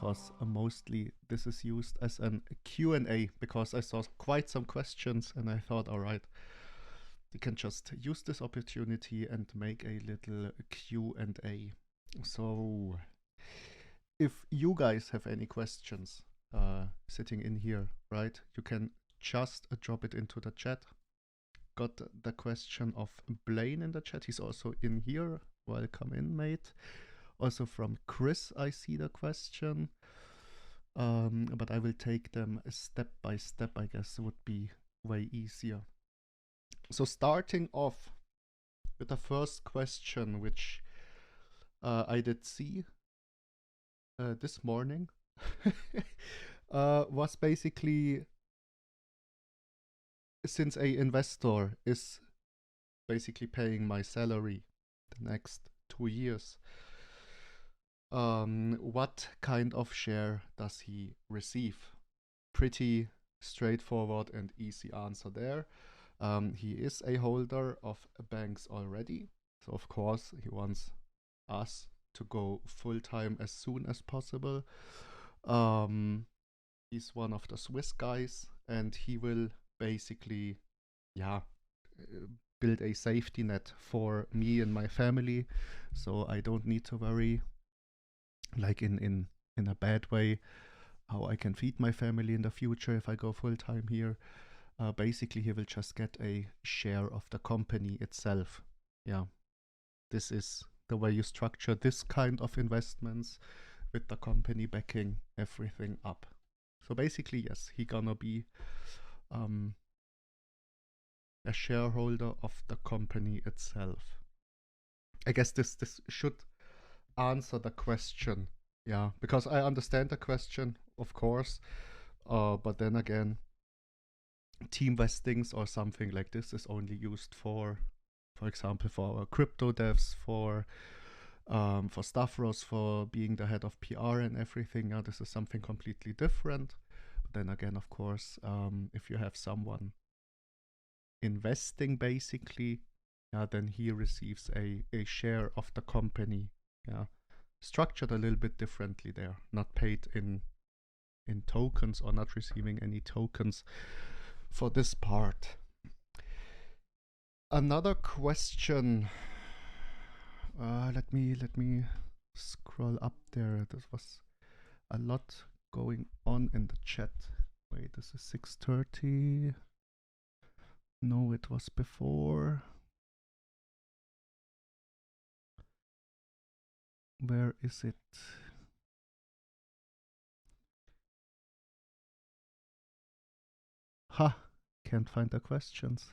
because mostly this is used as an Q&A, because I saw quite some questions and I thought, all right, you can just use this opportunity and make a little Q&A. So if you guys have any questions sitting in here, right, you can just drop it into the chat. Got the question of Blaine in the chat. He's also in here. Welcome in, mate. Also from Chris, I see the question. But I will take them step by step, I guess would be way easier. So starting off with the first question, which I did see this morning, was basically, since a investor is basically paying my salary the next 2 years, what kind of share does he receive? Pretty straightforward and easy answer there. He is a holder of banks already, so of course he wants us to go full-time as soon as possible. He's one of the Swiss guys, and he will basically, build a safety net for me and my family, so I don't need to worry, like in a bad way, how I can feed my family in the future if I go full-time here. Basically, he will just get a share of the company itself. Yeah, this is the way you structure this kind of investments, with the company backing everything up. So basically, yes, he gonna be a shareholder of the company itself. I guess this should answer the question. Yeah, because I understand the question, of course, but then again, team vestings or something like this is only used for example, for our crypto devs, for Stavros, for being the head of PR and everything. Yeah, this is something completely different. But then again, of course, if you have someone investing basically, yeah, then he receives a share of the company. Yeah, structured a little bit differently there, not paid in tokens, or not receiving any tokens for this part. Another question. Let me scroll up there. This was a lot going on in the chat. Wait, this is 6:30. No, it was before. Where is it? Ha! Can't find the questions.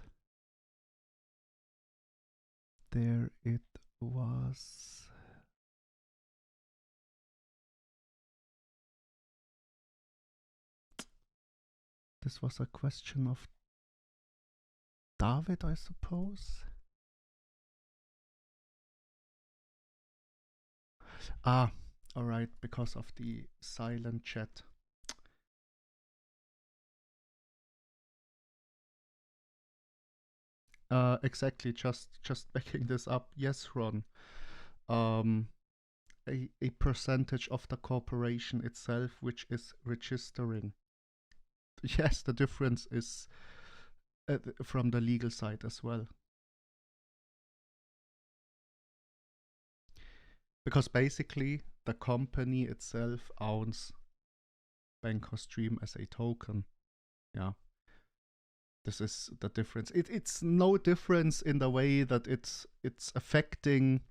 There it was. This was a question of David, I suppose. Ah, all right, because of the silent chat. Exactly, just backing this up. Yes, Ron. A percentage of the corporation itself which is registering. Yes, the difference is from the legal side as well. Because basically the company itself owns Banco Stream as a token. Yeah. This is the difference. It's no difference in the way that it's affecting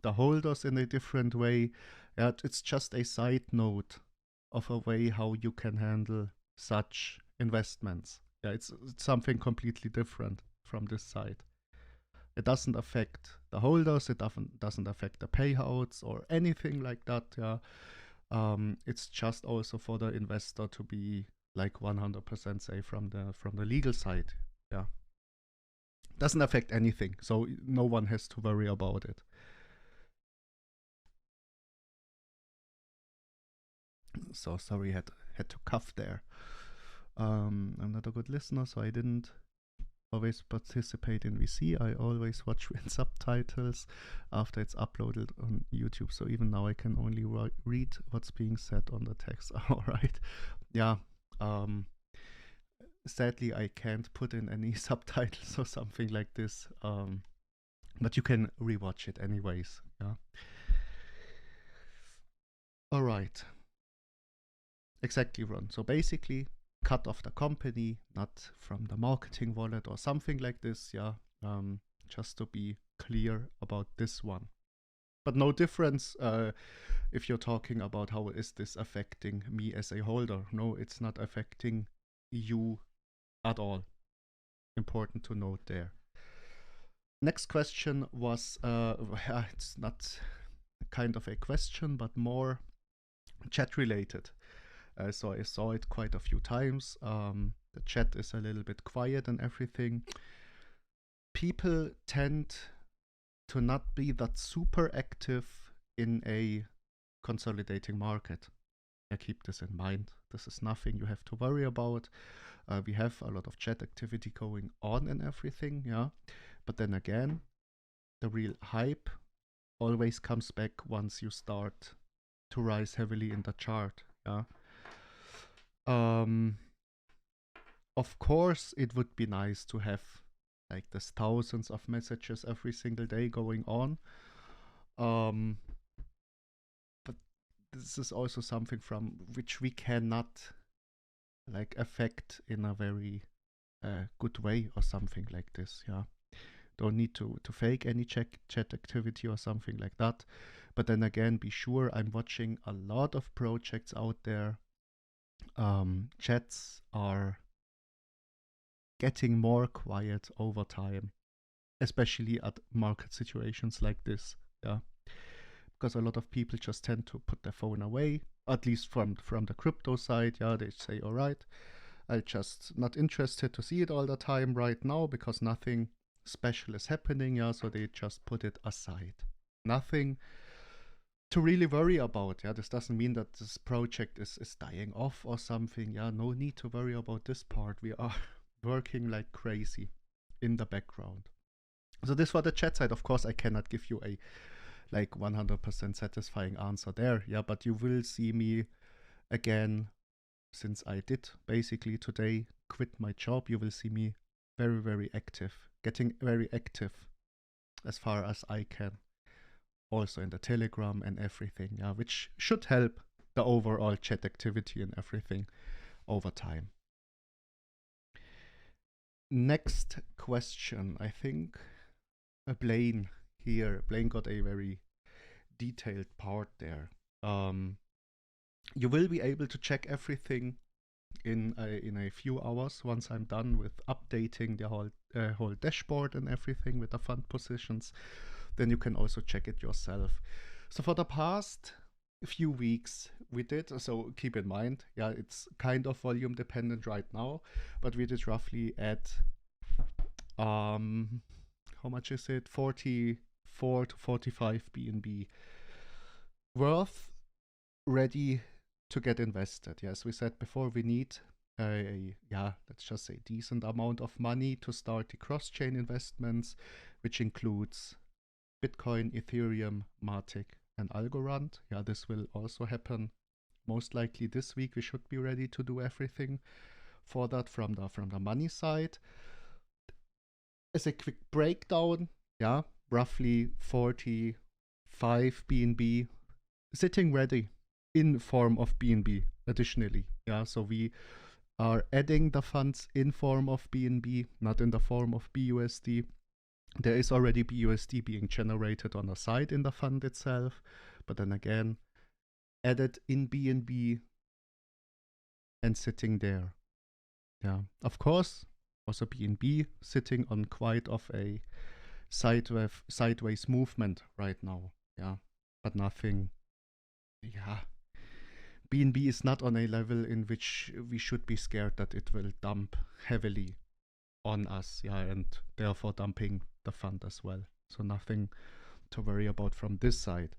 the holders in a different way. Yeah, it's just a side note of a way how you can handle such investments. Yeah, it's something completely different from this side. It doesn't affect the holders. It doesn't affect the payouts or anything like that. Yeah, it's just also for the investor to be like 100% safe from the legal side. Yeah, doesn't affect anything, so no one has to worry about it. So sorry, had to cough there. I'm not a good listener, so I didn't always participate in VC. I always watch with subtitles after it's uploaded on YouTube. So even now I can only read what's being said on the text. All right. Yeah. Sadly, I can't put in any subtitles or something like this. But you can rewatch it anyways. Yeah. All right. Exactly, Ron. So basically, cut off the company, not from the marketing wallet or something like this. Yeah. Just to be clear about this one. But no difference if you're talking about how is this affecting me as a holder. No, it's not affecting you at all. Important to note there. Next question was, it's not kind of a question, but more chat related. So I saw it quite a few times. The chat is a little bit quiet and everything. People tend to not be that super active in a consolidating market. Keep this in mind. This is nothing you have to worry about. We have a lot of chat activity going on and everything, yeah. But then again, the real hype always comes back once you start to rise heavily in the chart, yeah. Of course, it would be nice to have like there's thousands of messages every single day going on. But this is also something from which we cannot like affect in a very good way or something like this, yeah. Don't need to fake any chat activity or something like that. But then again, be sure I'm watching a lot of projects out there. Chats are getting more quiet over time, especially at market situations like this, yeah. Because a lot of people just tend to put their phone away, at least from the crypto side, yeah. They say, all right, I'm just not interested to see it all the time right now because nothing special is happening, yeah. So they just put it aside. Nothing to really worry about, yeah. This doesn't mean that this project is dying off or something, yeah. No need to worry about this part. We are working like crazy in the background. So this for the chat side. Of course, I cannot give you a like 100% satisfying answer there, yeah. But you will see me again, since I did basically today quit my job. You will see me very, very active, getting very active as far as I can. Also in the Telegram and everything, yeah, which should help the overall chat activity and everything over time. Next question, I think Blaine here. Blaine got a very detailed part there. You will be able to check everything in a few hours once I'm done with updating the whole dashboard and everything with the fund positions. Then you can also check it yourself. So for the past few weeks we did, so keep in mind, yeah, it's kind of volume dependent right now, but we did roughly at how much is it, 44 to 45 BNB worth ready to get invested. Yes, we said before we need let's just say decent amount of money to start the cross-chain investments, which includes Bitcoin, Ethereum, Matic, and Algorand. Yeah, this will also happen most likely this week. We should be ready to do everything for that from the money side. As a quick breakdown, yeah, roughly 45 BNB sitting ready in form of BNB additionally. Yeah, so we are adding the funds in form of BNB, not in the form of BUSD. There is already BUSD being generated on the side in the fund itself, but then again, added in BNB and sitting there. Yeah, of course, also BNB sitting on quite of a sideways movement right now. Yeah, but nothing. Yeah, BNB is not on a level in which we should be scared that it will dump heavily on us, yeah, and therefore dumping the fund as well. So nothing to worry about from this side.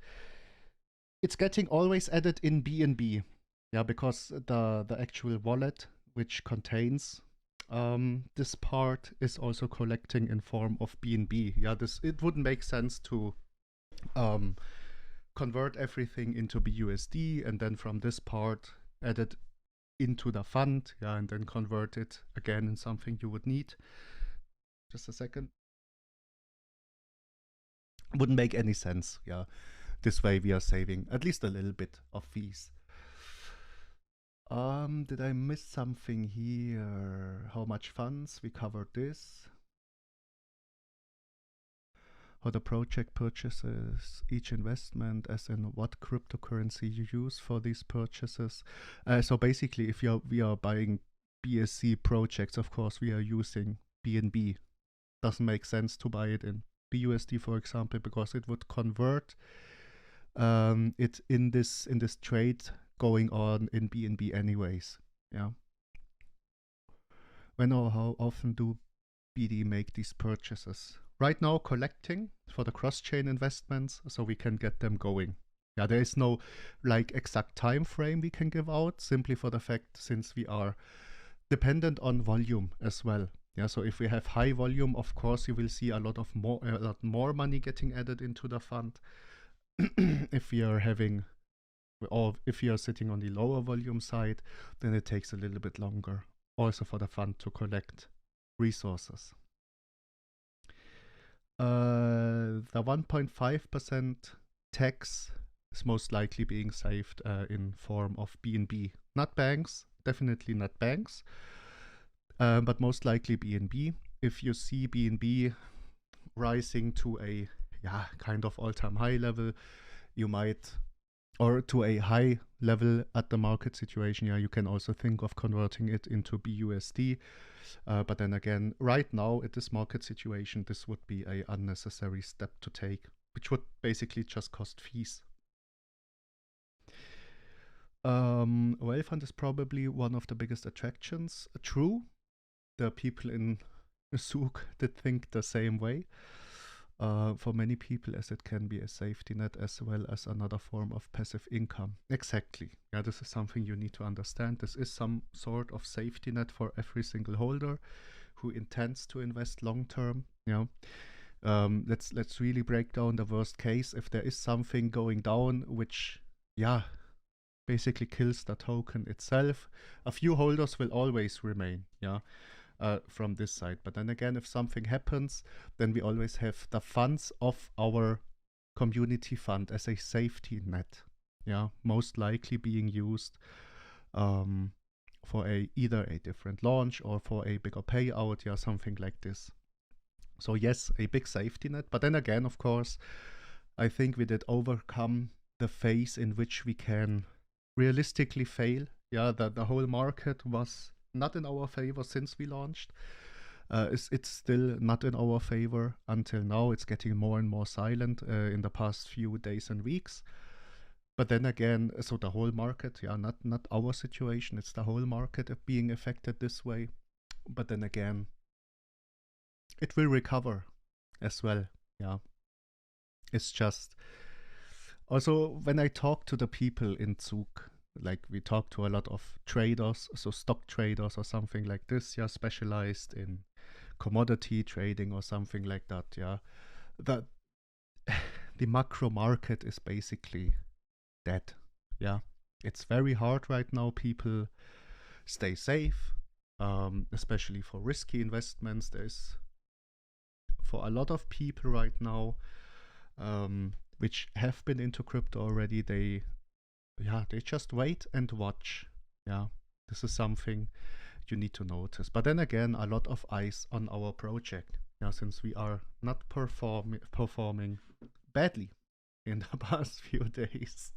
It's getting always added in BNB, yeah, because the actual wallet which contains This part is also collecting in form of BNB. Yeah, it wouldn't make sense to convert everything into BUSD and then from this part add it into the fund, yeah, and then convert it again in something you would need. Just a second. Wouldn't make any sense, yeah. This way we are saving at least a little bit of fees. Did I miss something here? How much funds? We covered this. How the project purchases each investment, as in what cryptocurrency you use for these purchases. So basically, if we are buying BSC projects, of course, we are using BNB. Doesn't make sense to buy it in BUSD, for example, because it would convert it in this trade going on in BNB anyways. Yeah. When or how often do BD make these purchases? Right now, collecting for the cross-chain investments, so we can get them going. Yeah, there is no like exact time frame we can give out, simply for the fact since we are dependent on volume as well. Yeah, so if we have high volume, of course, you will see a lot more money getting added into the fund. If we are having, or if you are sitting on the lower volume side, then it takes a little bit longer, also for the fund to collect resources. The 1.5% tax is most likely being saved in form of BNB, not banks, definitely not banks, but most likely BNB. If you see BNB rising to a kind of all-time high level, you might, or to a high level at the market situation, you can also think of converting it into BUSD. But then again, right now at this market situation, this would be an unnecessary step to take, which would basically just cost fees. Whale Fund is probably one of the biggest attractions. True, the people in Souk did think the same way. For many people, as it can be a safety net as well as another form of passive income. Exactly. Yeah, this is something you need to understand. This is some sort of safety net for every single holder who intends to invest long term. Yeah. Let's really break down the worst case. If there is something going down, which basically kills the token itself, a few holders will always remain. Yeah. From this side. But then again, if something happens, then we always have the funds of our community fund as a safety net. Yeah, most likely being used for either a different launch or for a bigger payout, something like this. So yes, a big safety net. But then again, of course, I think we did overcome the phase in which we can realistically fail. Yeah, the whole market was not in our favor since we launched. It's still not in our favor until now. It's getting more and more silent in the past few days and weeks. But then again, so the whole market, not our situation, it's the whole market being affected this way. But then again, it will recover as well. Yeah. It's just also when I talk to the people in Zug, like we talk to a lot of traders, so stock traders or something like this, specialized in commodity trading or something like that, that the macro market is basically dead. It's very hard right now. People stay safe, especially for risky investments. There's, for a lot of people right now, which have been into crypto already, they just wait and watch. This is something you need to notice. But then again, a lot of eyes on our project, since we are not performing badly in the past few days.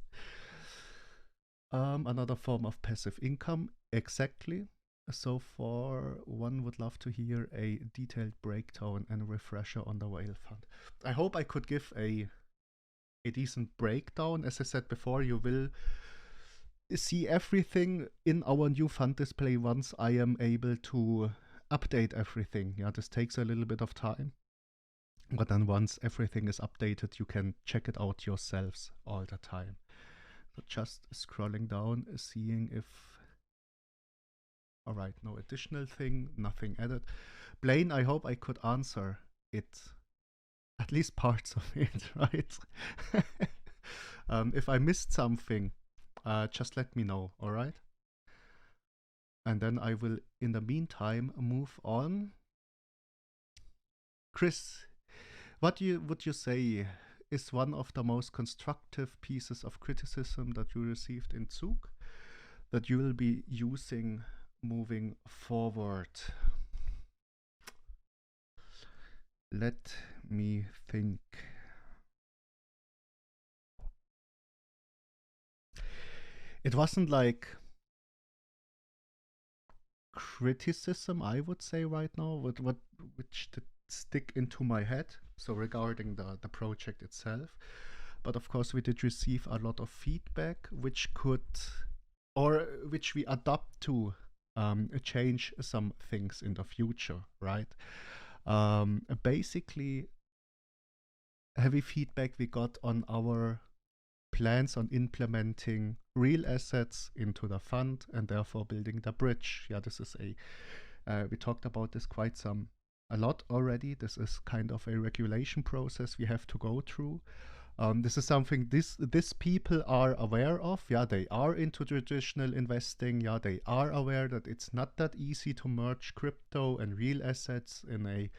Another form of passive income, exactly. So far, one would love to hear a detailed breakdown and refresher on the Whale Fund. I hope I could give a decent breakdown. As I said before, you will see everything in our new fund display once I am able to update everything. This takes a little bit of time. But then once everything is updated, you can check it out yourselves all the time. So just scrolling down, seeing if All right, no additional thing, nothing added. Blaine, I hope I could answer it, at least parts of it, right? If I missed something, just let me know, all right? And then I will, in the meantime, move on. Chris, would you say is one of the most constructive pieces of criticism that you received in Zug that you will be using moving forward? Let me think. It wasn't like criticism, I would say right now, which did stick into my head. So regarding the project itself, but of course we did receive a lot of feedback, which we adapt to change some things in the future, right? Basically, heavy feedback we got on our plans on implementing real assets into the fund and therefore building the bridge. Yeah, this is we talked about this a lot already. This is kind of a regulation process we have to go through. This is something this people are aware of. Yeah, they are into traditional investing. Yeah, they are aware that it's not that easy to merge crypto and real assets in a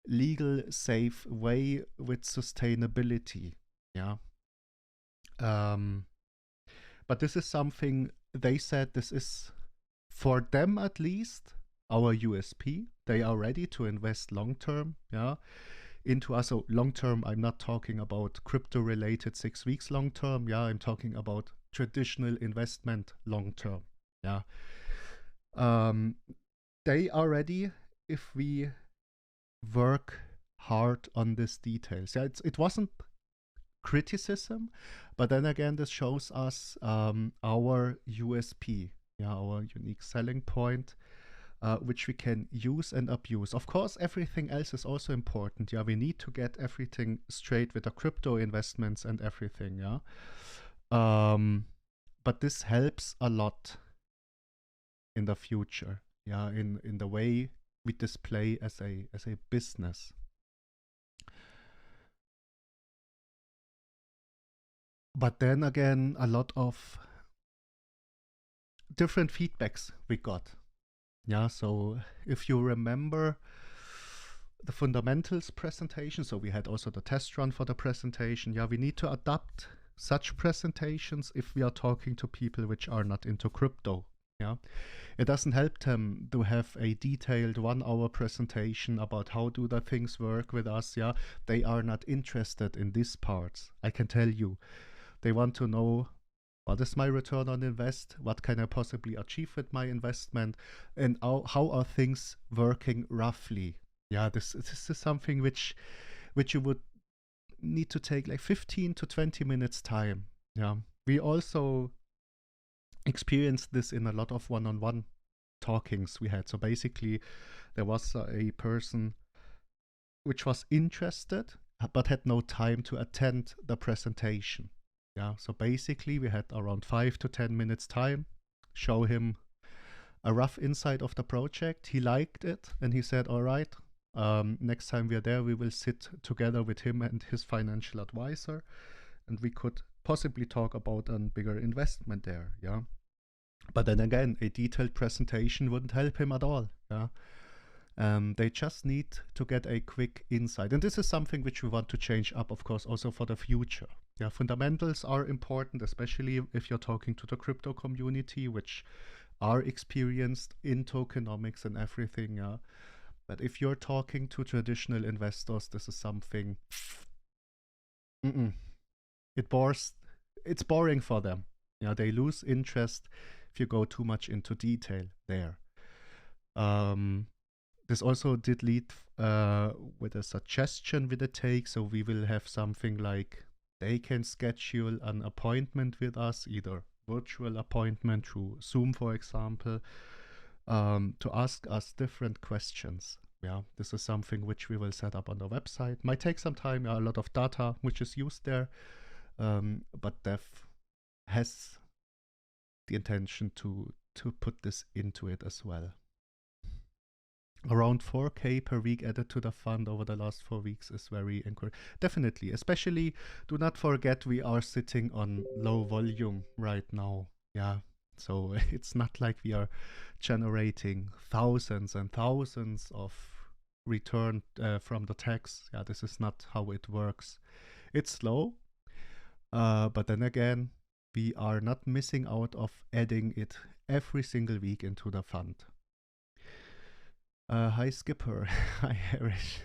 legal, safe way with sustainability. Yeah. But this is something they said this is, for them at least, our USP. They are ready to invest long term, yeah, into us. So long term, I'm not talking about crypto related 6 weeks long term. Yeah, I'm talking about traditional investment long term. Yeah. They are ready if we work hard on these details. Yeah, it wasn't criticism, but then again, this shows us our USP, yeah, our unique selling point, which we can use and abuse. Of course, everything else is also important. Yeah, we need to get everything straight with the crypto investments and everything. Yeah, but this helps a lot in the future. Yeah, in the way we display as a business. But then again, a lot of different feedbacks we got. Yeah, so if you remember the fundamentals presentation, so we had also the test run for the presentation. Yeah, we need to adapt such presentations if we are talking to people which are not into crypto. Yeah, it doesn't help them to have a detailed 1 hour presentation about how do the things work with us. Yeah, they are not interested in these parts. I can tell you, they want to know, what is my return on invest? What can I possibly achieve with my investment? And how are things working roughly? Yeah, this is something which you would need to take like 15 to 20 minutes time. Yeah, we also experienced this in a lot of one-on-one talkings we had. So basically, there was a person which was interested but had no time to attend the presentation. Yeah, so basically we had around 5 to 10 minutes time, show him a rough insight of the project. He liked it and he said, all right, next time we are there, we will sit together with him and his financial advisor and we could possibly talk about a bigger investment there. Yeah, but then again, a detailed presentation wouldn't help him at all. Yeah. They just need to get a quick insight. And this is something which we want to change up, of course, also for the future. Yeah, fundamentals are important, especially if you're talking to the crypto community, which are experienced in tokenomics and everything. Yeah. But if you're talking to traditional investors, this is something it's boring for them. Yeah, they lose interest if you go too much into detail there. This also did lead with a suggestion with a take. So we will have something like they can schedule an appointment with us, either virtual appointment through Zoom, for example, to ask us different questions. Yeah, this is something which we will set up on the website. Might take some time, a lot of data which is used there, but Dev has the intention to to put this into it as well. Around 4K per week added to the fund over the last 4 weeks is very encouraging. Definitely, especially do not forget we are sitting on low volume right now. Yeah, so it's not like we are generating thousands and thousands of return from the tax. Yeah, this is not how it works. It's slow, but then again, we are not missing out of adding it every single week into the fund. Hi, Skipper. Hi, Harish.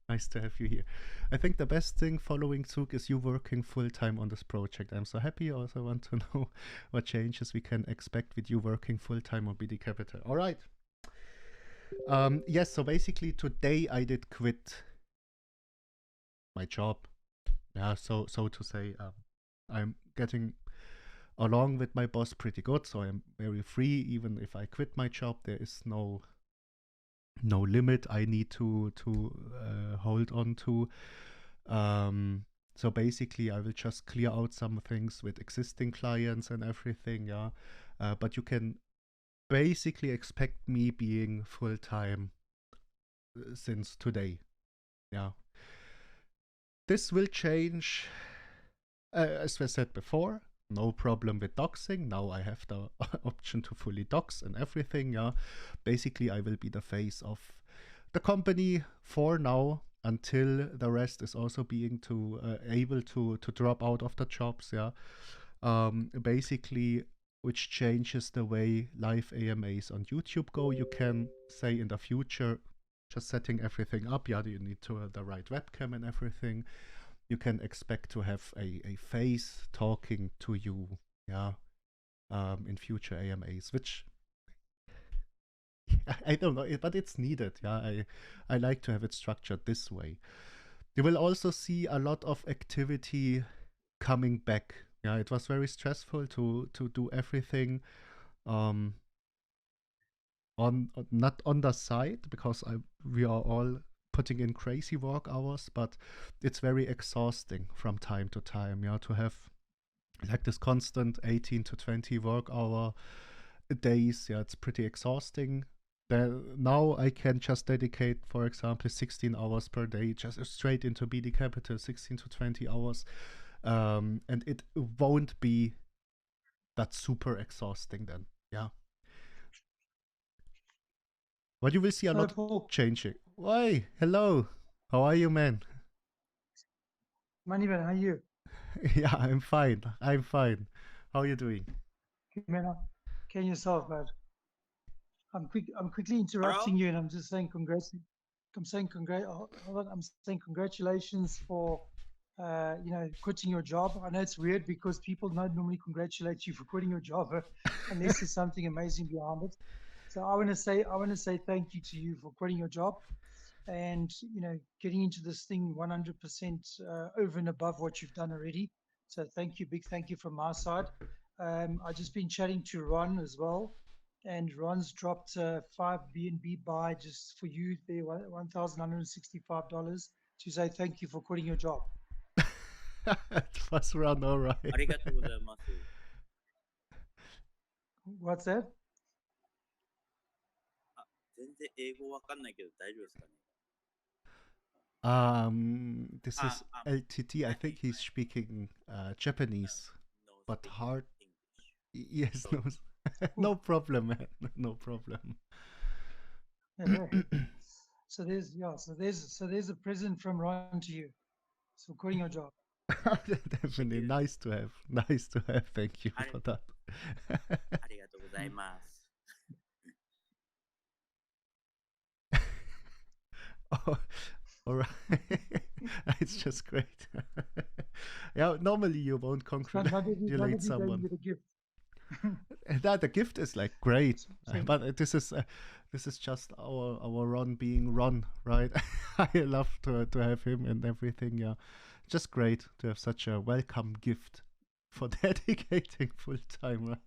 Nice to have you here. I think the best thing following Zug is you working full-time on this project. I'm so happy. I also want to know what changes we can expect with you working full-time on BD Capital. All right. Yes, so basically today I did quit my job. Yeah, so to say, I'm getting along with my boss pretty good, so I'm very free. Even if I quit my job, there is no limit I need to hold on to. So basically, I will just clear out some things with existing clients and everything. Yeah, but you can basically expect me being full time since today. Yeah, this will change. As I said before, no problem with doxing. Now I have the option to fully dox and everything. Yeah, basically I will be the face of the company for now until the rest is also being able to drop out of the jobs. Yeah, basically, which changes the way live AMAs on YouTube go. You can say in the future, just setting everything up. Yeah, you need to the right webcam and everything. You can expect to have a face talking to you, yeah, in future AMAs, which I don't know, but it's needed. Yeah, I like to have it structured this way. You will also see a lot of activity coming back. Yeah, it was very stressful to do everything on not on the side because we are all putting in crazy work hours, but it's very exhausting from time to time. Yeah, to have like this constant 18 to 20 work hour days. Yeah, it's pretty exhausting. Now I can just dedicate, for example, 16 hours per day just straight into BD Capital, 16 to 20 hours. And it won't be that super exhausting then. Yeah. But you will see a lot changing. Why? Hello. How are you, man? Moneyman, how are you? Yeah, I'm fine. I'm fine. How are you doing? Good man, can yourself, man. I'm quickly interrupting you, and I'm just saying congrats. I'm saying congratulations for quitting your job. I know it's weird because people don't normally congratulate you for quitting your job unless there's something amazing behind it. So I want to say thank you to you for quitting your job and getting into this thing 100% over and above what you've done already. So thank you, big thank you from my side. I've just been chatting to Ron as well, and Ron's dropped 5 BNB buy just for you there, $1,165 to say thank you for quitting your job. It was Ron, all right. What's that? 全然英語わかんないけど大丈夫ですかね This is LTT. I think he's speaking Japanese, but hard. Yes, no, no problem, man. No problem. So there's a present from Ron to you. So quitting your job. Definitely nice to have. Nice to have. Thank you for that. ありがとうございます。Oh, all right. It's just great. Yeah, normally you won't congratulate someone. The gift is like great, but this is just our Ron being Ron, right? I love to have him and everything. Yeah, just great to have such a welcome gift for dedicating full time. Right?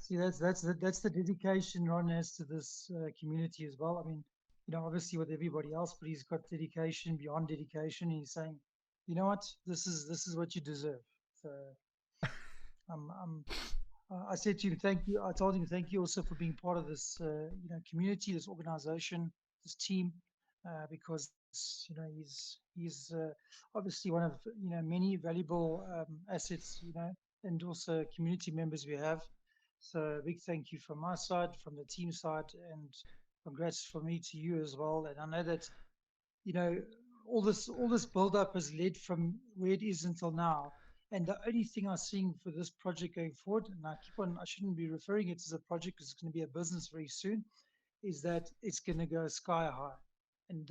See, that's the dedication Ron has to this community as well. I mean, obviously with everybody else, but he's got dedication beyond dedication. And he's saying, you know what, this is what you deserve. So I said to him, thank you. I told him, thank you also for being part of this, community, this organization, this team, because he's obviously one of many valuable assets, and also community members we have. So a big thank you from my side, from the team side, and congrats from me to you as well. And I know that you know, all this build up has led from where it is until now. And the only thing I'm seeing for this project going forward, and I shouldn't be referring it as a project because it's going to be a business very soon, is that it's going to go sky high. And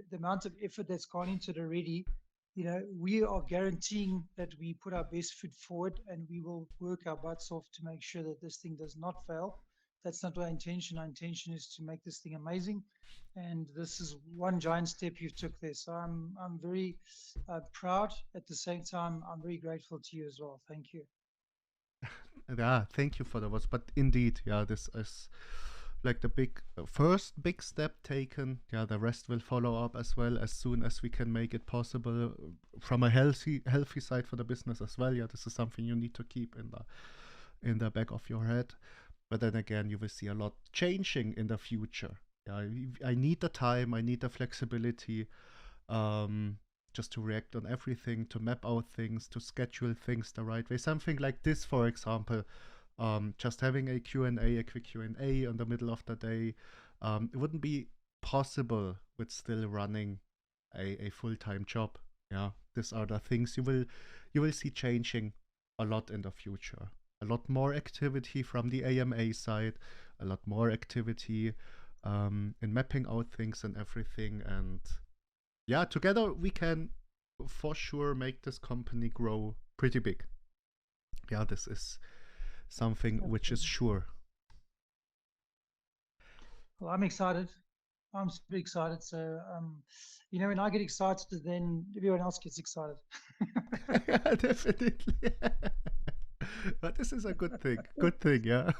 the amount of effort that's gone into it already, we are guaranteeing that we put our best foot forward, and we will work our butts off to make sure that this thing does not fail. That's not our intention. Our intention is to make this thing amazing, and this is one giant step you've took there. So I'm very proud. At the same time, I'm very grateful to you as well. Thank you. Yeah, thank you for the words. But indeed, yeah, this is like the first big step taken. Yeah, the rest will follow up as well as soon as we can make it possible from a healthy side for the business as well. Yeah, this is something you need to keep in the back of your head. But then again, you will see a lot changing in the future. Yeah, I need the time, I need the flexibility, just to react on everything, to map out things, to schedule things the right way. Something like this, for example, just having a Q&A, a quick Q&A in the middle of the day, it wouldn't be possible with still running a full-time job. Yeah, these are the things you will see changing a lot in the future. A lot more activity from the AMA side, a lot more activity in mapping out things and everything. And yeah, together we can for sure make this company grow pretty big. Yeah, this is something which is sure. Well, I'm excited. I'm super excited. So, when I get excited, then everyone else gets excited. Yeah, definitely. But this is a good thing. Good thing, yeah.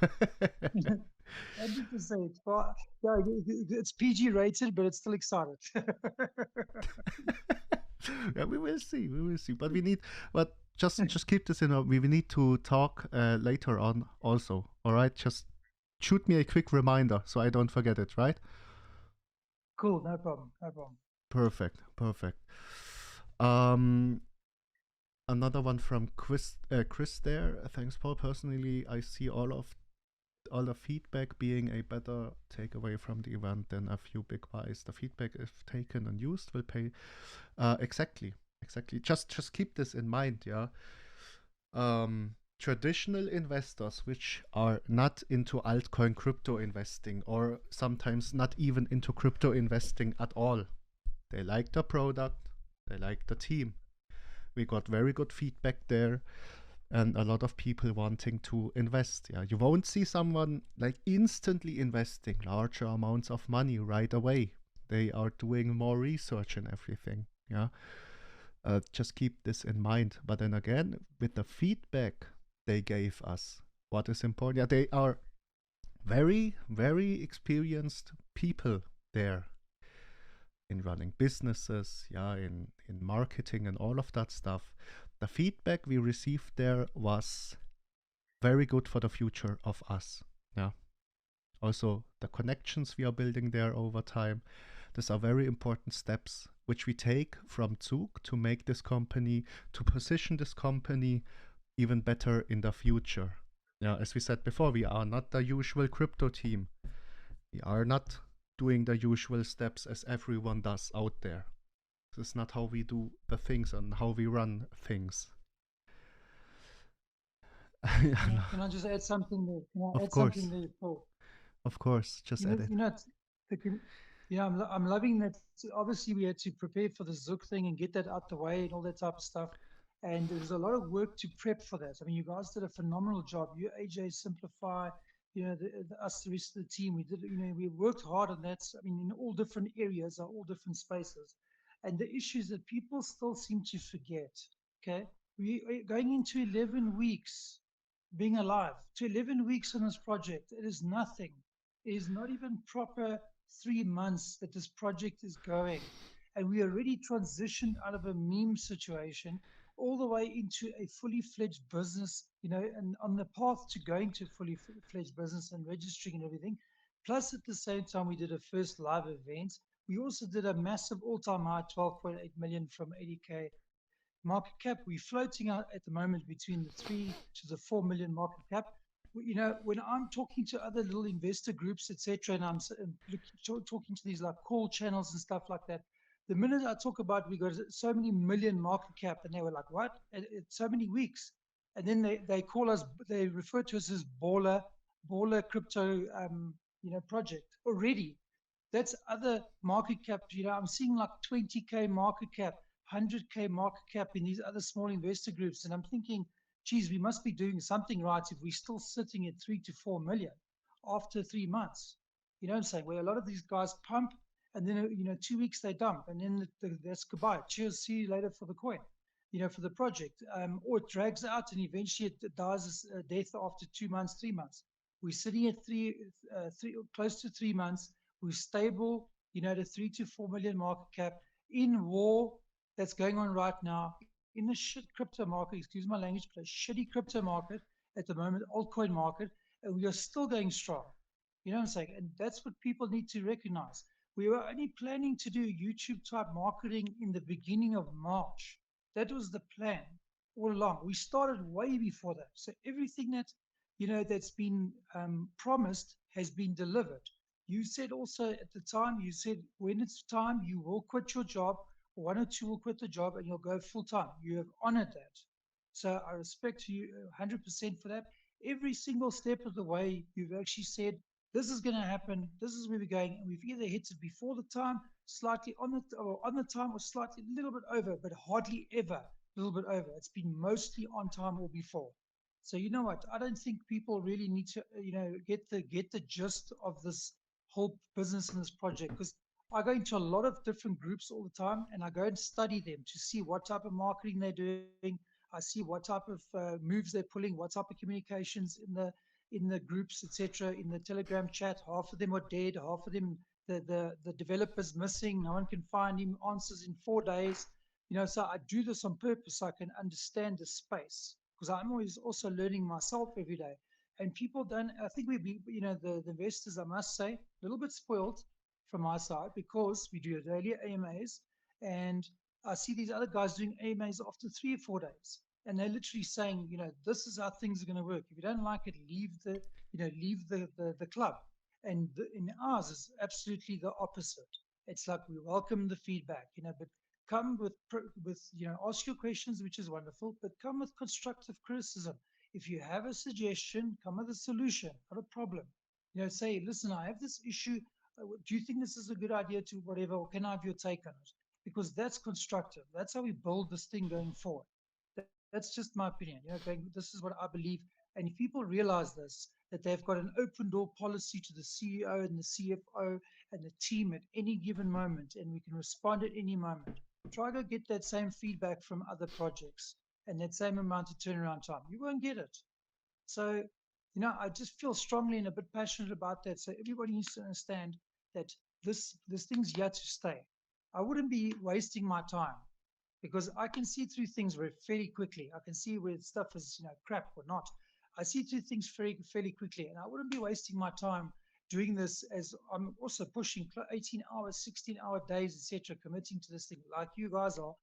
100%. Well, yeah, it's PG rated, but it's still excited. Yeah, we will see. We will see. But just keep this in. We need to talk later on also. All right. Just shoot me a quick reminder so I don't forget it. Right. Cool. No problem. No problem. Perfect. Another one from Chris there. Thanks, Paul. Personally, I see all the feedback being a better takeaway from the event than a few big buys. The feedback, if taken and used, will pay. Exactly. Just keep this in mind. Yeah. Traditional investors, which are not into altcoin crypto investing, or sometimes not even into crypto investing at all, they like the product, they like the team. We got very good feedback there, and a lot of people wanting to invest. Yeah, you won't see someone like instantly investing larger amounts of money right away. They are doing more research and everything. Yeah, just keep this in mind. But then again, with the feedback they gave us, what is important? Yeah, they are very, very experienced people there in running businesses, yeah, in marketing and all of that stuff. The feedback we received there was very good for the future of us. Yeah. Also, the connections we are building there over time. These are very important steps which we take from Zug to make this company, to position this company even better in the future. Yeah, as we said before, we are not the usual crypto team. We are not doing the usual steps as everyone does out there. This is not how we do the things and how we run things. Can I just add something there? Of course. Something there, Paul? Of course, just add it. I'm loving that. Obviously, we had to prepare for the Zook thing and get that out the way and all that type of stuff. And there's a lot of work to prep for that. I mean, you guys did a phenomenal job. You, AJ, Simplify, us, the rest of the team, we worked hard on that. I mean, in all different areas, all different spaces. And the issue is that people still seem to forget. Okay, we are going into 11 weeks being alive. To 11 weeks on this project, it is nothing. It is not even proper 3 months that this project is going. And we already transitioned out of a meme situation all the way into a fully fledged business, and on the path to going to fully fledged business and registering and everything. Plus, at the same time, we did a first live event. We also did a massive all-time high, 12.8 million from 80K market cap. We're floating out at the moment between the 3 to the 4 million market cap. When I'm talking to other little investor groups, etc., and I'm talking to these like call channels and stuff like that, the minute I talk about we got so many million market cap, and they were like, what? It's so many weeks. And then they call us, they refer to us as baller crypto, project already. That's other market cap. I'm seeing like 20K market cap, 100K market cap in these other small investor groups. And I'm thinking, geez, we must be doing something right if we're still sitting at 3 to 4 million after 3 months. You know what I'm saying? Where a lot of these guys pump, and then, 2 weeks they dump, and then that's goodbye. Cheers, see you later for the coin, for the project. Or it drags out, and eventually it dies a death after 2 months, 3 months. We're sitting at close to 3 months. We're stable, at a 3 to 4 million market cap in war that's going on right now in the shit crypto market, excuse my language, but a shitty crypto market at the moment, altcoin market, and we are still going strong. You know what I'm saying? And that's what people need to recognize. We were only planning to do YouTube type marketing in the beginning of March. That was the plan all along. We started way before that. So everything that, that's been promised has been delivered. You said also at the time, you said when it's time, you will quit your job. One or two will quit the job and you'll go full time. You have honored that. So I respect you 100% for that. Every single step of the way, you've actually said, this is going to happen. This is where we're going. And we've either hit it before the time, slightly on the time, or slightly a little bit over, but hardly ever a little bit over. It's been mostly on time or before. So you know what? I don't think people really need to, get the gist of this whole business in this project, because I go into a lot of different groups all the time, and I go and study them to see what type of marketing they're doing. I see what type of moves they're pulling, what type of communications in the groups, etc. In the Telegram chat, half of them are dead, half of them the developer's missing. No one can find him answers in 4 days. So I do this on purpose so I can understand the space, because I'm always also learning myself every day. And people don't. I think the investors, I must say, a little bit spoiled from my side, because we do daily AMAs, and I see these other guys doing AMAs after 3 or 4 days, and they're literally saying, this is how things are going to work. If you don't like it, leave the club. And in ours is absolutely the opposite. It's like we welcome the feedback, but come with ask your questions, which is wonderful, but come with constructive criticism. If you have a suggestion, come with a solution, not a problem. Say, listen, I have this issue. Do you think this is a good idea to whatever, or can I have your take on it? Because that's constructive. That's how we build this thing going forward. That's just my opinion. This is what I believe. And if people realize this, that they've got an open door policy to the CEO and the CFO and the team at any given moment, and we can respond at any moment, try to get that same feedback from other projects and that same amount of turnaround time. You won't get it. So, I just feel strongly and a bit passionate about that. So everybody needs to understand that this thing's here to stay. I wouldn't be wasting my time, because I can see through things fairly quickly. I can see where stuff is, crap or not. I see through things fairly quickly, and I wouldn't be wasting my time doing this, as I'm also pushing 18 hours, 16-hour days, etc., committing to this thing like you guys are,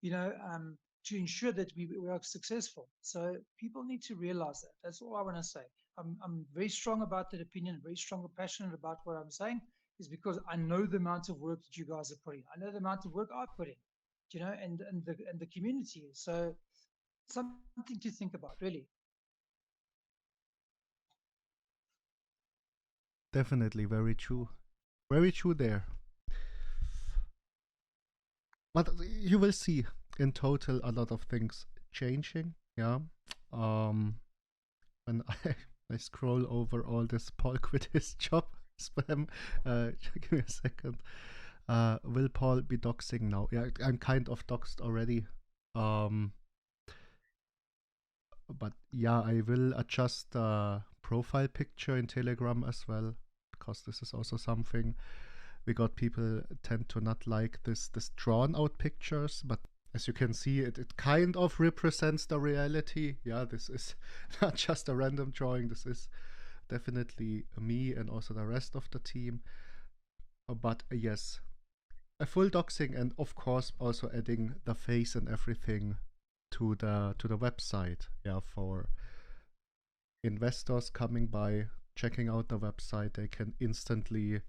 to ensure that we are successful. So people need to realize that. That's all I want to say. I'm very strong about that opinion, very strong and passionate about what I'm saying, is because I know the amount of work that you guys are putting. I know the amount of work I put in, and the community. So something to think about, really. Definitely very true. Very true there. But you will see in total a lot of things changing. Yeah. When I scroll over all this Paul quit his job spam, give me a second. Will Paul be doxing now? Yeah, I'm kind of doxed already. But yeah, I will adjust the profile picture in Telegram as well, because this is also something we got. People tend to not like this drawn out pictures, but as you can see, it kind of represents the reality. Yeah, this is not just a random drawing. This is definitely me and also the rest of the team. But yes, a full doxing, and of course also adding the face and everything to the website. Yeah, for investors coming by, checking out the website, they can instantly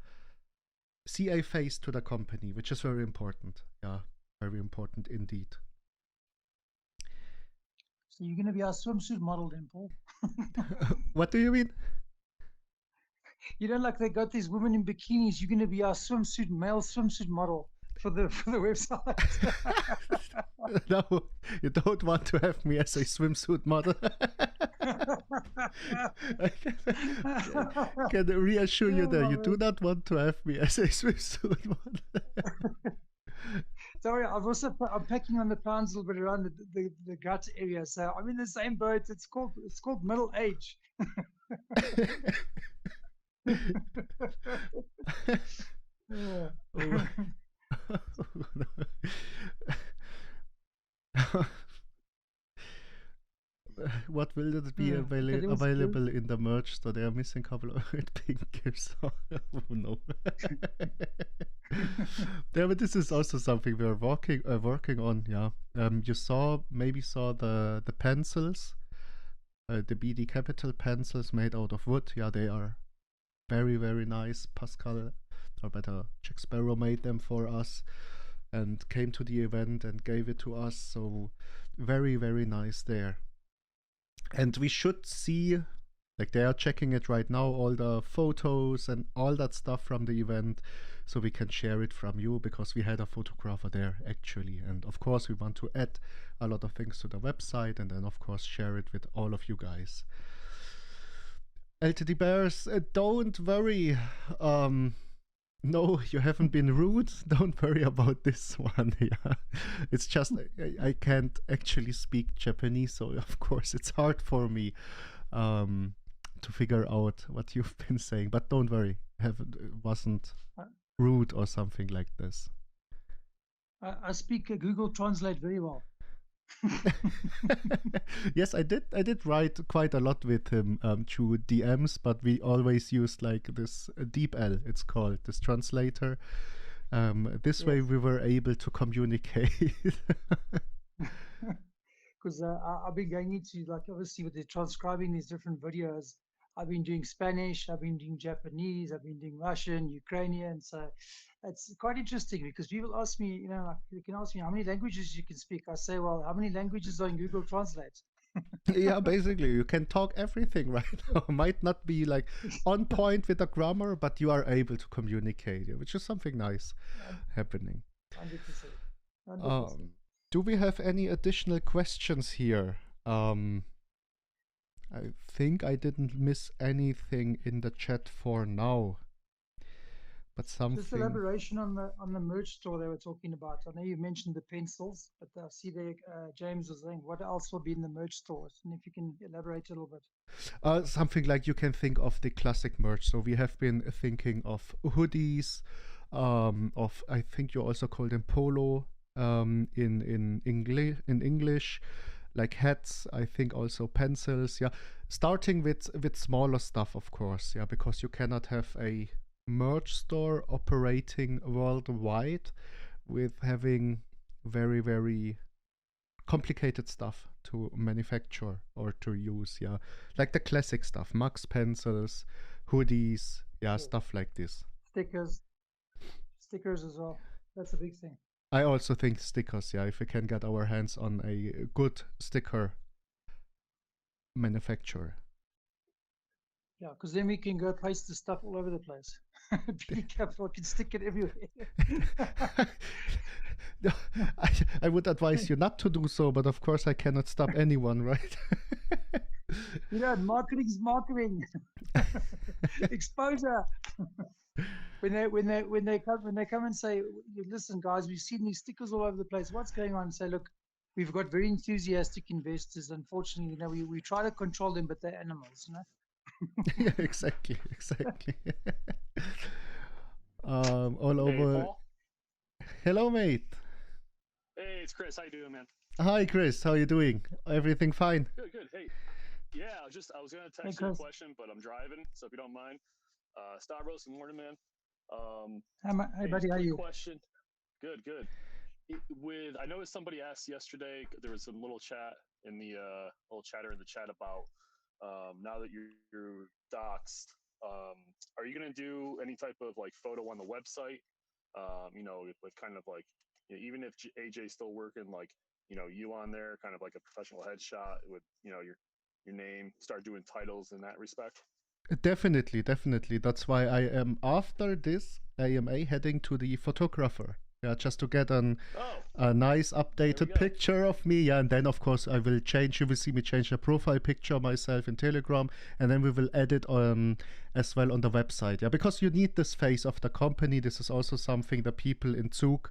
see a face to the company, which is very important. Yeah, very important indeed. So you're going to be our swimsuit model then, Paul? What do you mean? You know, like they got these women in bikinis. You're going to be our male swimsuit model for the website. No, you don't want to have me as a swimsuit model. I can reassure you that you do not want to have me as a swimsuit model. Sorry, I'm packing on the pounds a little bit around the gut area. So I'm in the same boat. It's called middle age. Yeah. What will it be available in the merch? So they are missing a couple of pink gifts. Oh no. Yeah, but this is also something we are working on. Yeah. You maybe saw the pencils, the BD Capital pencils made out of wood. Yeah, they are very, very nice. Pascal, or better, Jack Sparrow made them for us and came to the event and gave it to us. So very, very nice there. And we should see, like they are checking it right now, all the photos and all that stuff from the event, so we can share it from you, because we had a photographer there actually. And of course we want to add a lot of things to the website, and then of course share it with all of you guys. LTD Bears, don't worry. No, you haven't been rude. Don't worry about this one. Yeah, it's just I can't actually speak Japanese, so of course it's hard for me to figure out what you've been saying. But don't worry, it wasn't rude or something like this. I speak Google Translate very well. Yes, I did write quite a lot with him through DMs, but we always used like this DeepL, it's called, this translator. This way we were able to communicate. Because I've been going into, like, obviously with the transcribing these different videos, I've been doing Spanish, I've been doing Japanese, I've been doing Russian, Ukrainian. So it's quite interesting, because people ask me, you know, like, you can ask me how many languages you can speak. I say, well, how many languages are in Google Translate? Yeah, basically you can talk everything right now. Might not be like on point with the grammar, but you are able to communicate, which is something nice happening. 100%. 100%. Do we have any additional questions here? I think I didn't miss anything in the chat for now. But something. Just elaboration on the merch store they were talking about. I know you mentioned the pencils, but I see there James was saying, what else will be in the merch stores? And if you can elaborate a little bit. Something like you can think of the classic merch. So we have been thinking of hoodies, of, I think you also call them polo in English, like hats, I think also pencils. Yeah, starting with smaller stuff, of course. Yeah, because you cannot have a merch store operating worldwide with having very, very complicated stuff to manufacture or to use. Yeah, like the classic stuff, mugs, pencils, hoodies, yeah, stuff like this. Stickers as well. That's a big thing. I also think stickers, yeah, if we can get our hands on a good sticker manufacturer. Yeah, because then we can go paste the stuff all over the place. Be careful, I can stick it everywhere. No, I would advise you not to do so, but of course I cannot stop anyone, right? You know, marketing's marketing. Exposure. When they come and say, listen guys, we've seen these stickers all over the place, what's going on? Say, look, we've got very enthusiastic investors. Unfortunately, you know, we try to control them, but they're animals, you know. Yeah, exactly. All over. Paul? Hello, mate. Hey, it's Chris. How you doing, man? Hi, Chris. How you doing? Everything fine? Good, good. Hey, yeah, I was gonna Hey, text you a Chris. question, but I'm driving, so if you don't mind, Stavros, good morning, man. Hey, Hey, buddy, how are quick you? question. Good, good. I noticed somebody asked yesterday. There was some little chat in the little chatter in the chat about now that you're doxxed. Are you gonna do any type of like photo on the website? With kind of like even if AJ's still working, like you on there, kind of like a professional headshot with your name. Start doing titles in that respect. Definitely, definitely. That's why I am after this AMA heading to the photographer. Yeah, just to get a nice updated picture of me. Yeah, and then of course I will change. You will see me change the profile picture myself in Telegram, and then we will edit as well on the website. Yeah, because you need this face of the company. This is also something the people in Zug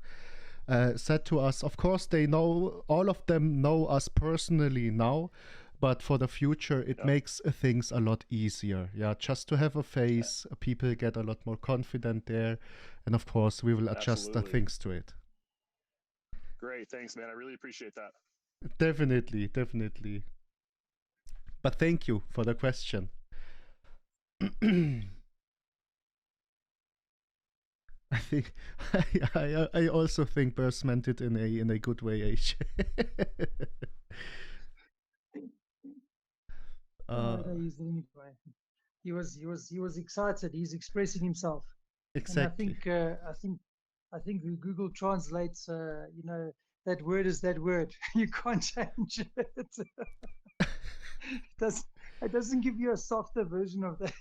said to us. Of course, they know, all of them know us personally now, but for the future, it makes things a lot easier. Yeah, just to have a face, people get a lot more confident there, and of course, we will adjust the things to it. Great, thanks, man. I really appreciate that. Definitely, definitely. But thank you for the question. I think I also think Burst meant it in a good way, AJ. He was excited. He's expressing himself. Exactly. And I think Google translates. That word is that word. You can't change it. It doesn't give you a softer version of that.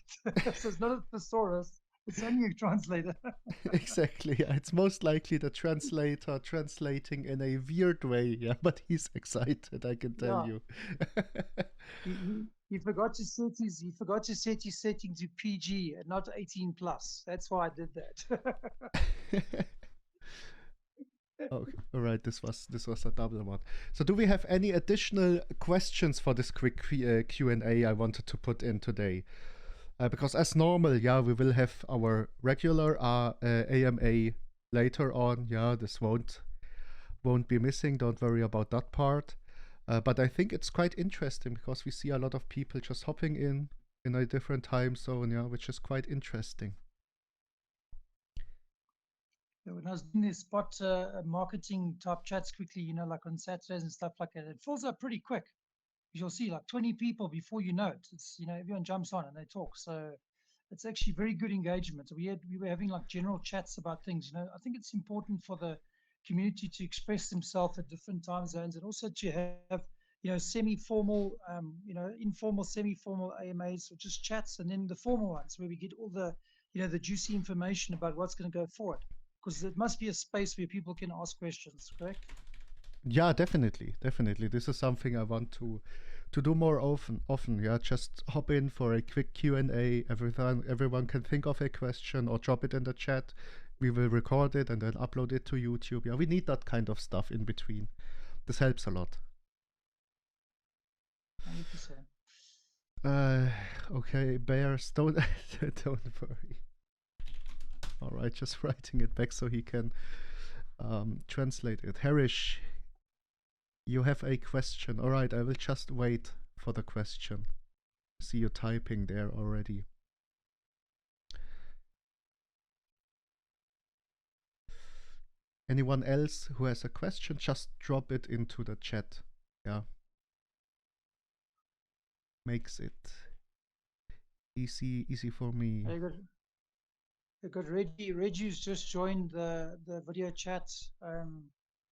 So it's not a thesaurus. It's only a translator. Exactly. Yeah. It's most likely the translator translating in a weird way. Yeah, but he's excited. I can tell you. He forgot to set his setting to PG and not 18 plus. That's why I did that. Oh, all right. This was a double one. So, do we have any additional questions for this quick Q&A I wanted to put in today? Because as normal, yeah, we will have our regular AMA later on. Yeah, this won't be missing. Don't worry about that part. But I think it's quite interesting because we see a lot of people just hopping in a different time zone, yeah, which is quite interesting. When I was doing these spot marketing type chats quickly, like on Saturdays and stuff like that, it fills up pretty quick. You'll see like 20 people before you know it. It's, everyone jumps on and they talk. So it's actually very good engagement. We were having like general chats about things. I think it's important for the community to express themselves at different time zones, and also to have semi-formal, informal, semi-formal AMAs, or just chats, and then the formal ones where we get all the the juicy information about what's going to go forward. Because it must be a space where people can ask questions, correct? Yeah, definitely. This is something I want to do more often. Yeah, just hop in for a quick Q&A. Everyone can think of a question or drop it in the chat. We will record it and then upload it to YouTube. Yeah, we need that kind of stuff in between. This helps a lot. 100%. Okay, Bears, don't worry. All right, just writing it back so he can translate it. Harish, you have a question. All right, I will just wait for the question. See you typing there already. Anyone else who has a question, just drop it into the chat. Yeah. Makes it easy for me. I got Reggie's just joined the video chat.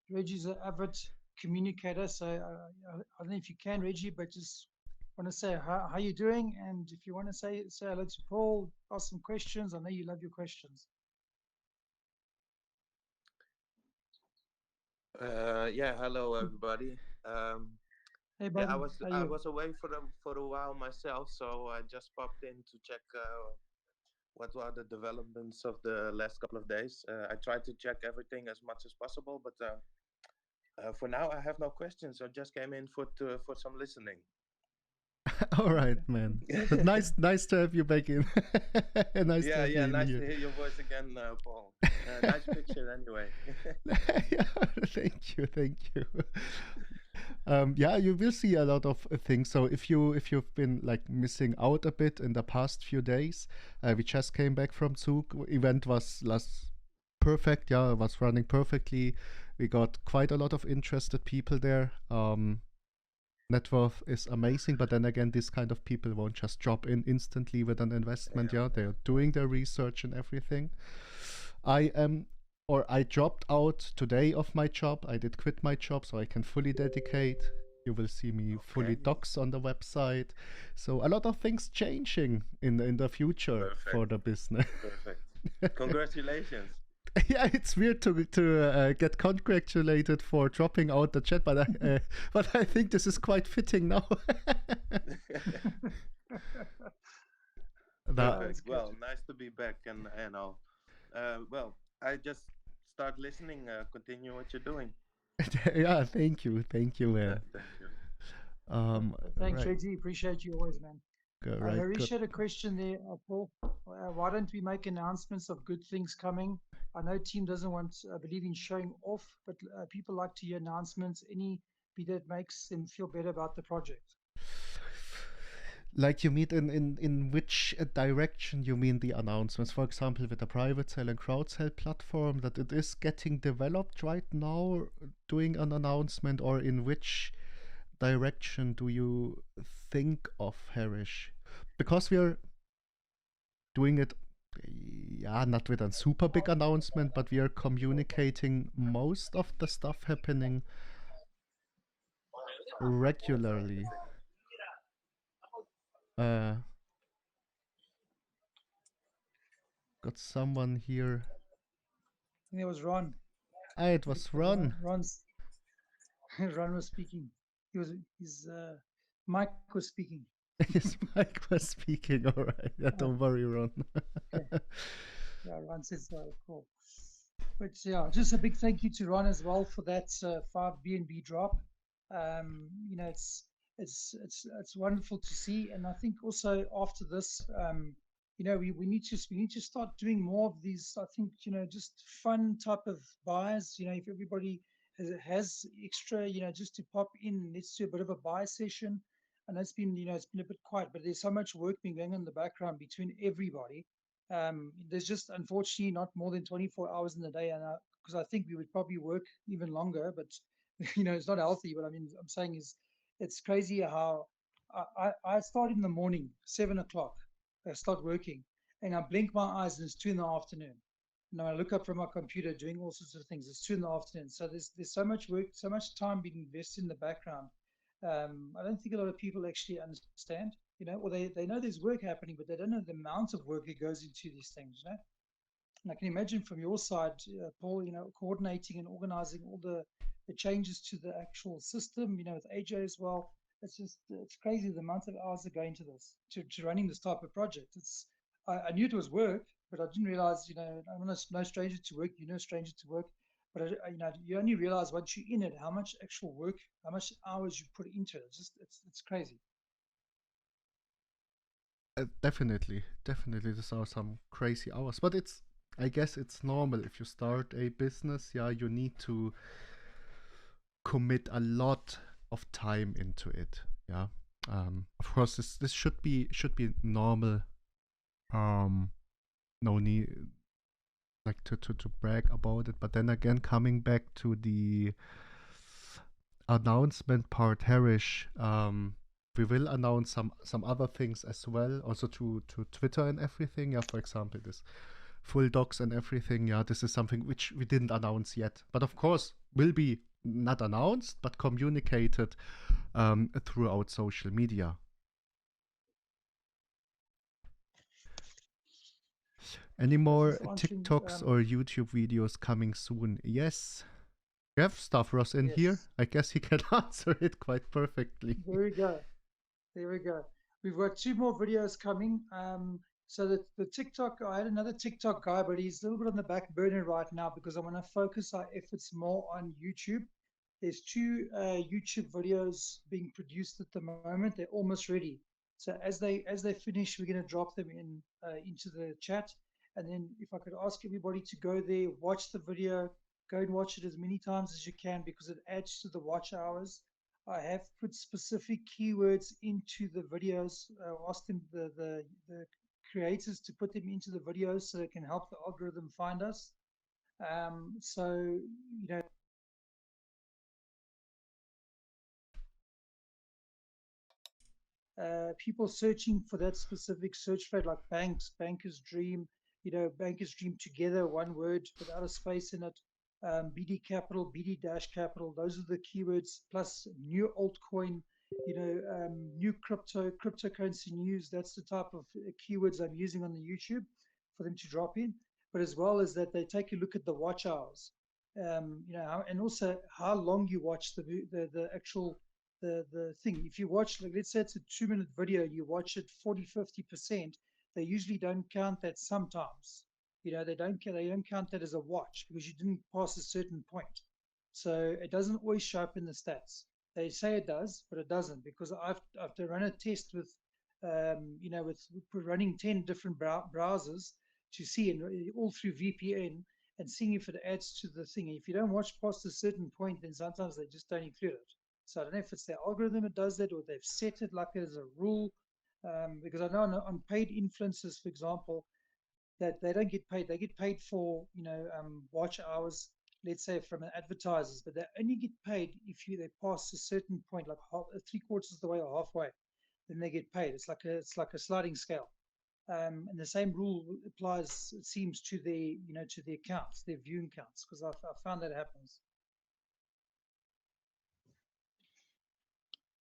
Reggie's an avid communicator, so I don't know if you can, Reggie, but just want to say how you doing, and if you want to say hello to Paul, ask some questions. I know you love your questions. Yeah, hello everybody. Hey, buddy, yeah, I was away for a while myself, so I just popped in to check what were the developments of the last couple of days. I tried to check everything as much as possible, but for now I have no questions. I just came in for some listening. All right, man. But nice to have you back in. Nice to Yeah, have you yeah, in nice here. to hear your voice again, Paul. Nice picture anyway. Yeah, thank you. Yeah, you will see a lot of things. So if you've been like missing out a bit in the past few days, we just came back from Zug. Event was last perfect. Yeah, it was running perfectly. We got quite a lot of interested people there. Net worth is amazing, but then again, this kind of people won't just drop in instantly with an investment. Yeah, they're doing their research and everything. I dropped out today of my job. I did quit my job so I can fully dedicate. You will see me fully Okay. docs on the website. So a lot of things changing in the future for Perfect. the business. Perfect. Congratulations. Yeah, it's weird to get congratulated for dropping out the chat, but I think this is quite fitting now. That Perfect. good. Well, nice to be back and all. Well, I just start listening. Continue what you're doing. yeah, thank you, Thank you. Thanks, right, Reggie. Appreciate you always, man. right, Harish good. had a question there, Paul. Why don't we make announcements of good things coming? I know team doesn't want, believe in showing off, but people like to hear announcements. Any bit that makes them feel better about the project. Like you mean in which direction you mean the announcements? For example, with the private sale and crowd sale platform, that it is getting developed right now, doing an announcement, or in which direction do you think of, Harish? Because we are doing it, yeah, not with a super big announcement, but we are communicating most of the stuff happening regularly. Uh, got someone here. I think it was Ron. It was Ron. Ron was speaking. His mic was speaking. His mic was speaking. All right. Yeah, don't worry, Ron. Okay. Yeah, Ron says cool. But yeah, just a big thank you to Ron as well for that 5 BNB drop. It's wonderful to see, and I think also after this, we need to start doing more of these. I think just fun type of buys. If everybody has extra, just to pop in, let's do a bit of a buy session. And it's been a bit quiet, but there's so much work being going on in the background between everybody. There's just unfortunately not more than 24 hours in the day, and because I think we would probably work even longer, but it's not healthy. What I'm saying is, it's crazy how I start in the morning, 7 o'clock. I start working, and I blink my eyes, and it's 2 in the afternoon. And I look up from my computer, doing all sorts of things. It's 2 in the afternoon. So there's so much work, so much time being invested in the background. I don't think a lot of people actually understand, or they know there's work happening, but they don't know the amount of work that goes into these things, And I can imagine from your side, Paul, coordinating and organizing all the changes to the actual system, with AJ as well. It's crazy the amount of hours that go into this, to running this type of project. I knew it was work, but I didn't realize, I'm no stranger to work, stranger to work. But you only realize once you're in it how much actual work, how much hours you put into it. It's crazy. Definitely. These are some crazy hours, but I guess it's normal if you start a business. Yeah, you need to commit a lot of time into it. Yeah. Of course, this should be normal. No need like to brag about it, but then again, coming back to the announcement part, Harish, we will announce some other things as well, also to Twitter and everything. Yeah, for example, this full docs and everything. Yeah, this is something which we didn't announce yet, but of course will be not announced but communicated throughout social media. Any more TikToks or YouTube videos coming soon? Yes. We have Stavros in here. I guess he can answer it quite perfectly. There we go. We've got 2 more videos coming. So the TikTok, I had another TikTok guy, but he's a little bit on the back burner right now because I want to focus our efforts more on YouTube. There's 2 YouTube videos being produced at the moment. They're almost ready. So as they finish, we're going to drop them in into the chat. And then if I could ask everybody to go there, watch the video, go and watch it as many times as you can, because it adds to the watch hours. I have put specific keywords into the videos. Asked them the creators to put them into the videos so it can help the algorithm find us. So you know, people searching for that specific search phrase, like banks, banker's dream, banker's dream together, one word without a space in it. BD capital, BD dash capital, those are the keywords, plus new altcoin, new cryptocurrency news. That's the type of keywords I'm using on the YouTube for them to drop in. But as well as that, they take a look at the watch hours, and also how long you watch the actual the thing. If you watch, like, let's say it's a 2-minute video, you watch it 40-50%, they usually don't count that sometimes. They don't count that as a watch because you didn't pass a certain point. So it doesn't always show up in the stats. They say it does, but it doesn't, because I've to run a test with with running 10 different browsers to see, and all through VPN, and seeing if it adds to the thing. If you don't watch past a certain point, then sometimes they just don't include it. So I don't know if it's their algorithm that does that, or they've set it like as a rule. Because I know on paid influencers, for example, that they don't get paid. They get paid for watch hours, let's say from advertisers, but they only get paid if they pass a certain point, like 3/4 of the way or halfway. Then they get paid. It's like a sliding scale. And the same rule applies, it seems, to their accounts, their viewing counts, because I found that happens.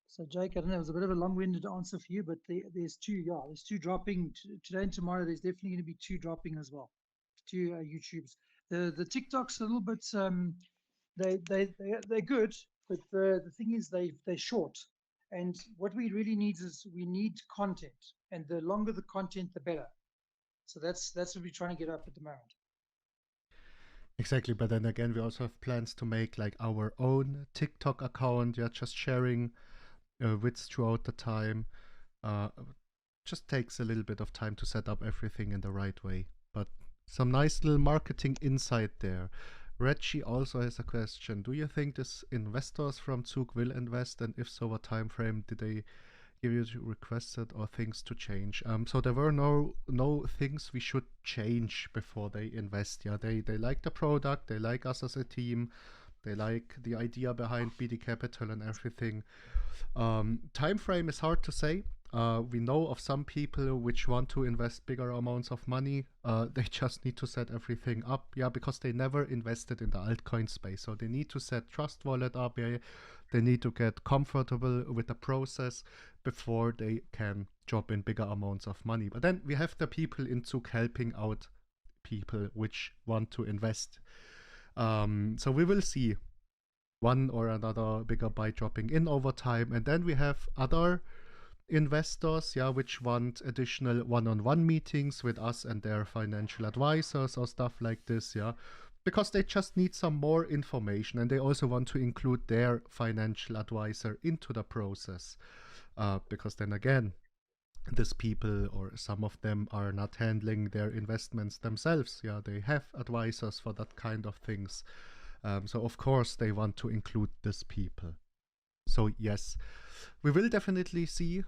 So Jake, I don't know, it was a bit of a long-winded answer for you, but there's two dropping today and tomorrow. There's definitely going to be 2 dropping as well, 2 YouTubes. The TikToks a little bit, they're good, but the thing is they're short, and what we really need is we need content, and the longer the content, the better. So that's what we're trying to get up at the moment. Exactly, but then again, we also have plans to make like our own TikTok account, just sharing wits throughout the time. Just takes a little bit of time to set up everything in the right way, but some nice little marketing insight there. Reggie also has a question. Do you think this investors from Zug will invest, and if so, what time frame did they give you requested, or things to change? So there were no things we should change before they invest. Yeah, they like the product, they like us as a team, they like the idea behind BD Capital and everything. Time frame is hard to say. We know of some people which want to invest bigger amounts of money. They just need to set everything up, because they never invested in the altcoin space. So they need to set Trust Wallet up. They need to get comfortable with the process before they can drop in bigger amounts of money. But then we have the people in Zug helping out people which want to invest. So we will see one or another bigger buy dropping in over time. And then we have other investors, which want additional one-on-one meetings with us and their financial advisors or stuff like this, because they just need some more information, and they also want to include their financial advisor into the process, because then again, these people, or some of them, are not handling their investments themselves. They have advisors for that kind of things. So of course they want to include these people. So yes, we will definitely see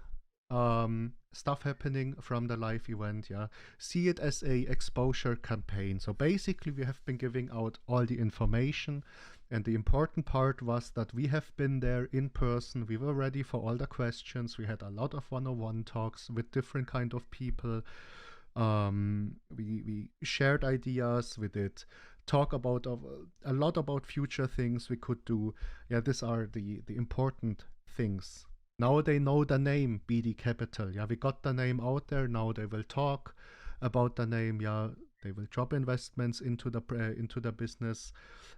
stuff happening from the live event. See it as a exposure campaign. So basically we have been giving out all the information, and the important part was that we have been there in person. We were ready for all the questions. We had a lot of one-on-one talks with different kind of people. We shared ideas. We did talk about a lot about future things we could do. These are the important things. Now they know the name BD Capital. We got the name out there. Now they will talk about the name. They will drop investments into the business,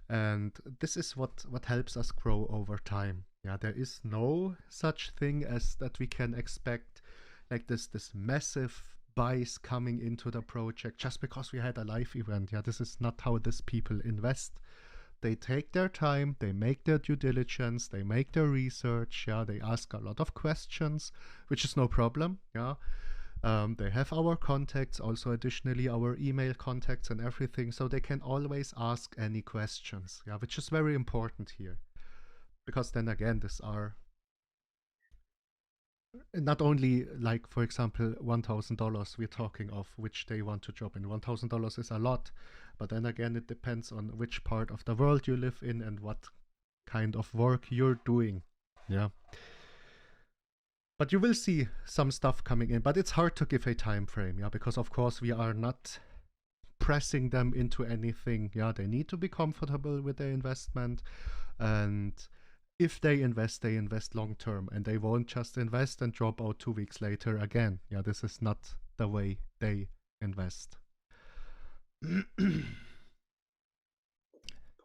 and this is what helps us grow over time. There is no such thing as that we can expect like this massive buys coming into the project just because we had a live event. This is not how these people invest. they take their time, they make their due diligence, they make their research, yeah, they ask a lot of questions, which is no problem, yeah. They have our contacts, also additionally our email contacts and everything, so they can always ask any questions, yeah, which is very important here. Because then again, these are not only like, for example, $1,000 we're talking of which they want to drop in. $1,000 is a lot, but then again, it depends on which part of the world you live in and what kind of work you're doing. Yeah. But you will see some stuff coming in, but it's hard to give a time frame, yeah, because of course we are not pressing them into anything. Yeah, they need to be comfortable with their investment, and if they invest long term, and they won't just invest and drop out 2 weeks later again. Yeah, this is not the way they invest.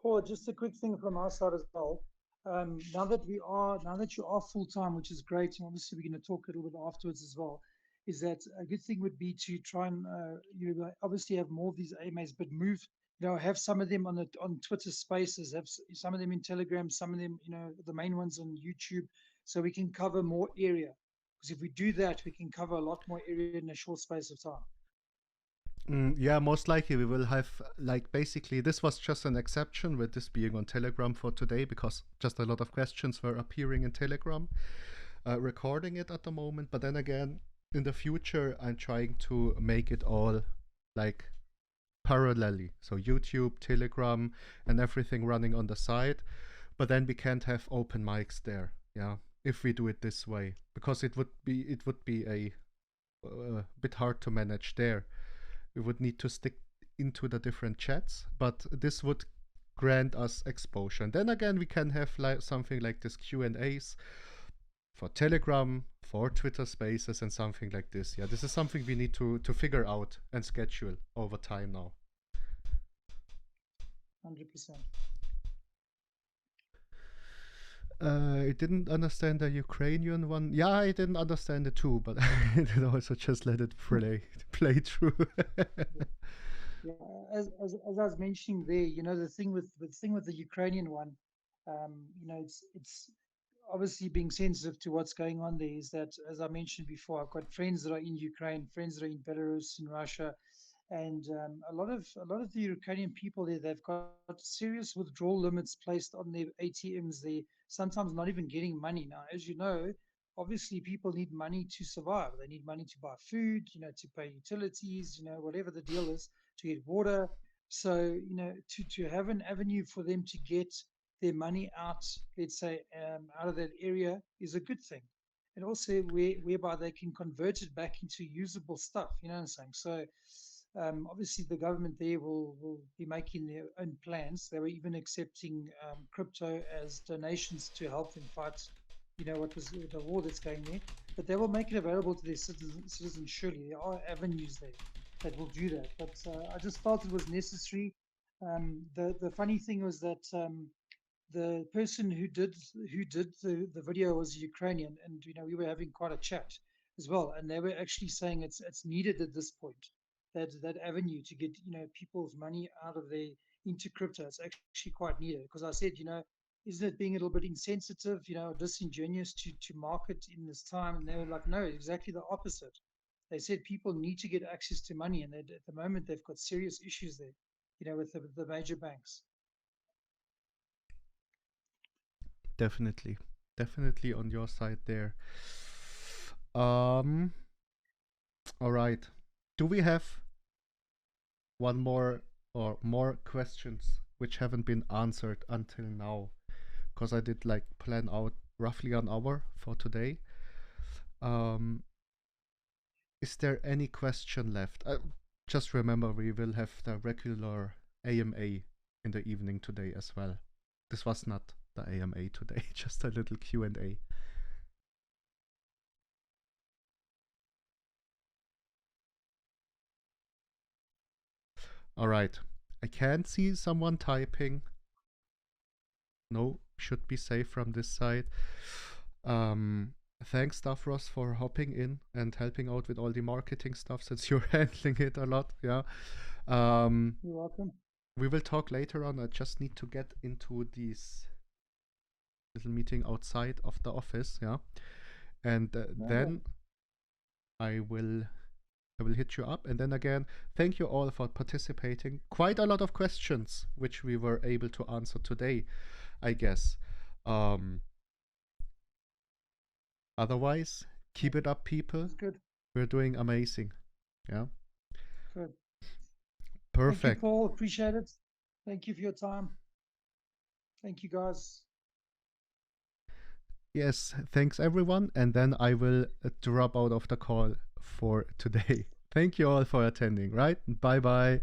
Paul, just a quick thing from our side as well. Now that you are full time, which is great, and obviously we're going to talk a little bit afterwards as well, is that a good thing would be to try and you obviously have more of these AMAs, but move, have some of them on Twitter Spaces, have some of them in Telegram, some of them, the main ones on YouTube, so we can cover more area. Because if we do that, we can cover a lot more area in a short space of time. Yeah, most likely we will have, like, basically this was just an exception with this being on Telegram for today, because just a lot of questions were appearing in Telegram, recording it at the moment. But then again, in the future, I'm trying to make it all like parallelly. So YouTube, Telegram, and everything running on the side. But then we can't have open mics there, yeah, if we do it this way, because it would be a bit hard to manage there. We would need to stick into the different chats, but this would grant us exposure. And then again, we can have something like this Q&As for Telegram, for Twitter Spaces, and something like this. Yeah, this is something we need to figure out and schedule over time now. 100%. I didn't understand the Ukrainian one. Yeah, I didn't understand it too, but I did also just let it play through. Yeah, as I was mentioning there, the thing with the Ukrainian one, it's obviously being sensitive to what's going on there. Is that, as I mentioned before, I've got friends that are in Ukraine, friends that are in Belarus, in Russia, and a lot of the Ukrainian people there, they've got serious withdrawal limits placed on their ATMs. They sometimes not even getting money now. As you know, obviously people need money to survive. They need money to buy food, to pay utilities, whatever the deal is, to get water. So, to have an avenue for them to get their money out, let's say, out of that area is a good thing. And also whereby they can convert it back into usable stuff, you know what I'm saying? So obviously the government there will be making their own plans. They were even accepting crypto as donations to help them fight, what was the war that's going there. But they will make it available to their citizens surely. There are avenues there that will do that. But I just felt it was necessary. The funny thing was that the person who did the video was Ukrainian, and we were having quite a chat as well, and they were actually saying it's needed at this point, that avenue to get people's money out of their into crypto. It's actually quite needed, because I said, isn't it being a little bit insensitive, disingenuous to market in this time? And they were like, no, exactly the opposite. They said people need to get access to money, and at the moment they've got serious issues there, with the major banks. Definitely on your side there. All right, do we have one more or more questions which haven't been answered until now? Because I did plan out roughly an hour for today. Is there any question left? Just remember, we will have the regular AMA in the evening today as well. This was not the AMA today, just a little Q&A. All right, I can't see someone typing. No, should be safe from this side. Thanks, Stavros, for hopping in and helping out with all the marketing stuff, since you're handling it a lot. Yeah. You're welcome. we will talk later on. I just need to get into this little meeting outside of the office, yeah, and then I will hit you up. And then again, thank you all for participating. Quite a lot of questions which we were able to answer today, I guess. Otherwise, keep it up, people. That's good. We're doing amazing. Yeah. Good. Perfect. Thank you, Paul. Appreciate it. Thank you for your time. Thank you, guys. Yes, thanks everyone. And then I will drop out of the call for today. Thank you all for attending, right? Bye-bye.